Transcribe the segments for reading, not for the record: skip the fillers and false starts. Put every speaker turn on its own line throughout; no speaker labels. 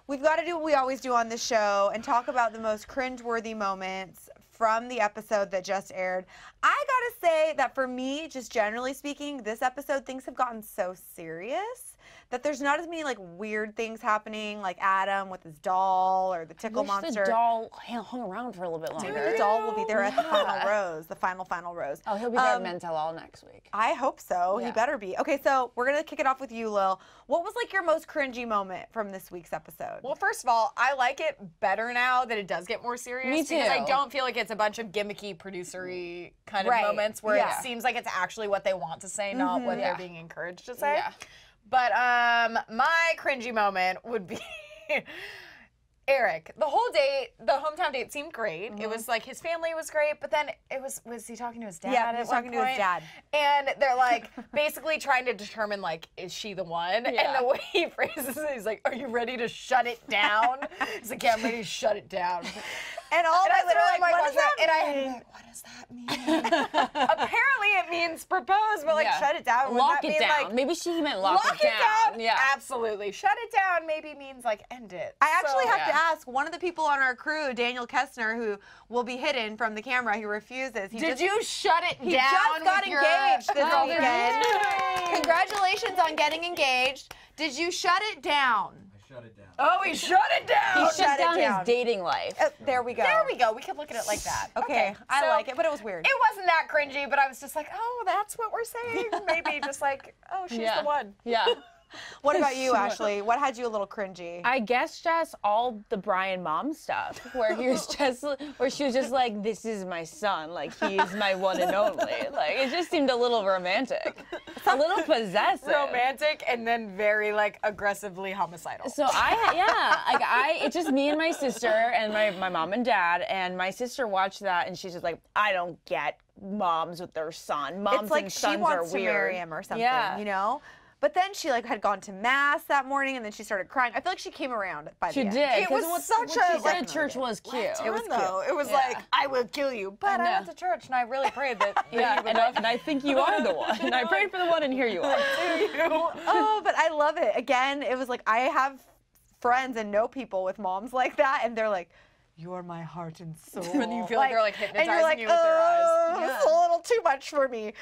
We've got to do what we always do on the show and talk about the most cringe-worthy moments from the episode that just aired. I gotta say that for me, just generally speaking, this episode, things have gotten so serious that there's not as many like weird things happening, like Adam with his doll or the tickle monster.
The doll hung around for a little bit longer.
Maybe the doll will be there at the final rose, the final rose.
Oh, he'll be there at Mental all next week.
I hope so.
Yeah.
He better be. Okay, so we're gonna kick it off with you, Lil. What was like your most cringy moment from this week's episode?
Well, first of all, I like it better now that it does get more serious.
Me too.
Because I don't feel like it's a bunch of gimmicky producer-y kind of moments where it seems like it's actually what they want to say, not what they're being encouraged to say.
Yeah.
But my cringy moment would be Eric. The whole date, the hometown date seemed great. It was like his family was great, but then was he talking to his dad?
Yeah, he was talking to his dad.
And they're like basically trying to determine like, is she the one?
Yeah.
And the way he phrases it, he's like, are you ready to shut it down? He's like, yeah, I'm ready to shut it down.
And I literally like, what does that mean?
And I had to be like, what does that mean? Apparently it means propose, but like shut it down. Would
Lock
that
it
mean,
down.
Like,
Maybe she meant lock it down. Yeah.
Absolutely. Shut it down maybe means like end it.
I actually have to ask, one of the people on our crew, Daniel Kestner, who will be hidden from the camera, he refuses.
Did you shut it down?
He just got engaged this weekend.
Yay.
Congratulations on getting engaged. Did you shut it down?
I shut it down.
Oh, he shut it down.
He shut down his dating life.
There we go.
There we go. We could look at it like that.
Okay, I
so
like it, but it was weird.
It wasn't that cringy, but I was just like, oh, that's what we're saying. Maybe just like, oh, she's the one.
Yeah.
What about you, Ashley? What had you a little cringy?
I guess just all the Brian mom stuff, where he was just, where she was just like, "This is my son, like he is my one and only." Like it just seemed a little romantic, a little possessive,
Romantic, and then very like aggressively homicidal.
So it's just me and my sister and my mom and dad, and my sister watched that and she's just like, "I don't get moms with their son. Moms
It's like
and
she
sons
wants
are
to
weird."
marry him or something,
Yeah.
you know? But then she like had gone to mass that morning and then she started crying. I feel like she came around by the
She
end.
did.
It was such a
Like church was cute.
It was
though. It was like, I will kill you. But I went to church and I really prayed that you would love
and I think you are the one. And I prayed for the one, and here you are.
Oh, but I love it. Again, it was like I have friends and know people with moms like that, and they're like, "You're my heart and soul."
And you feel like they're like hypnotizing
and you're like,
you with their eyes.
It's a little too much for me.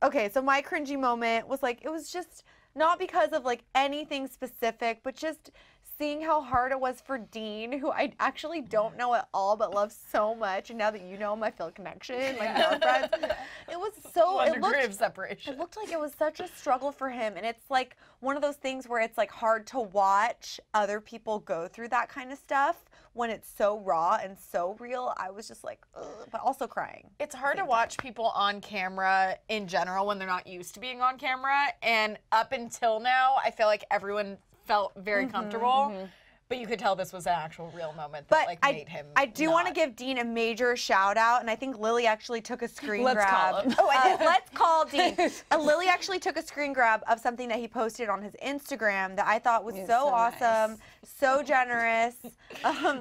Okay, so my cringy moment was like, it was just not because of like anything specific, but just seeing how hard it was for Dean, who I actually don't know at all, but love so much. And now that you know him, I feel a connection. Like we're friends. It was so.
One degree of separation.
It looked like it was such a struggle for him, and it's like one of those things where it's like hard to watch other people go through that kind of stuff when it's so raw and so real. I was just like, ugh, but also crying.
It's hard to watch people on camera in general when they're not used to being on camera, and up until now, I feel like everyone felt very comfortable. But you could tell this was an actual real moment that like made him.
I do want to give Dean a major shout out, and I think Lily actually took a screen
Let's
grab.
call him.
Oh, I did. Let's call Dean. Lily actually took a screen grab of something that he posted on his Instagram that I thought was so awesome, so generous.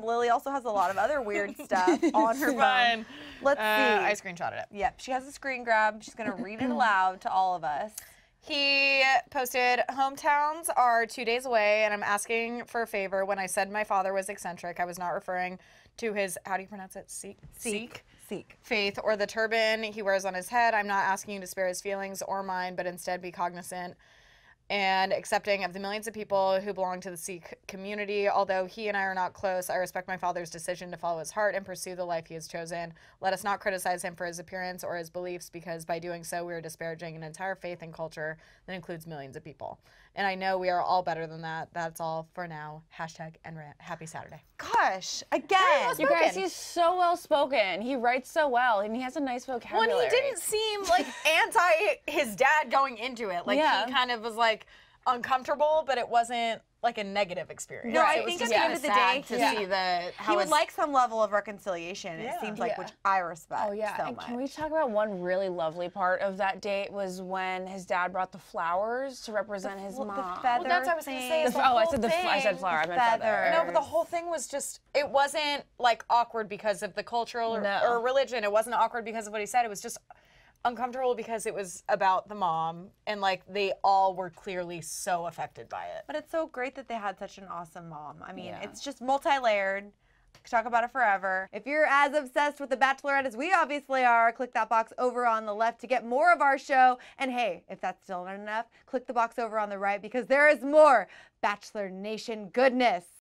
Lily also has a lot of other weird stuff on her phone. Let's see.
I screenshotted it.
Yep, she has a screen grab. She's gonna read it aloud to all of us.
He posted, hometowns are 2 days away, and I'm asking for a favor. When I said my father was eccentric, I was not referring to his, how do you pronounce it? Sikh faith or the turban he wears on his head. I'm not asking you to spare his feelings or mine, but instead be cognizant and accepting of the millions of people who belong to the Sikh community. Although he and I are not close, I respect my father's decision to follow his heart and pursue the life he has chosen. Let us not criticize him for his appearance or his beliefs, because by doing so, we are disparaging an entire faith and culture that includes millions of people. And I know we are all better than that. That's all for now. Hashtag and rant. Happy Saturday.
Gosh, again.
You guys, he's so well spoken. He writes so well, and he has a nice vocabulary.
Well, he didn't seem like anti his dad going into it. Like he kind of was like uncomfortable, but it wasn't like a negative experience.
No, I
it was
think
just
at the
kind
end
of
of the day,
sad to see the
he would like some level of reconciliation. It seems like, which I respect.
Oh yeah,
so
and
much.
can we talk about one really lovely part of that date was when his dad brought the flowers to represent his mom.
The feather.
Well, that's what I was going to say. Is the
I
whole
said
thing.
I said flower. I meant feather.
No, but the whole thing was just, it wasn't like awkward because of the cultural or religion. It wasn't awkward because of what he said. It was just uncomfortable because it was about the mom, and like they all were clearly so affected by it.
But it's so great that they had such an awesome mom. I mean,
Yeah.
it's just multi-layered. Could talk about it forever. If you're as obsessed with The Bachelorette as we obviously are, click that box over on the left to get more of our show. And hey, if that's still not enough, click the box over on the right because there is more Bachelor Nation goodness.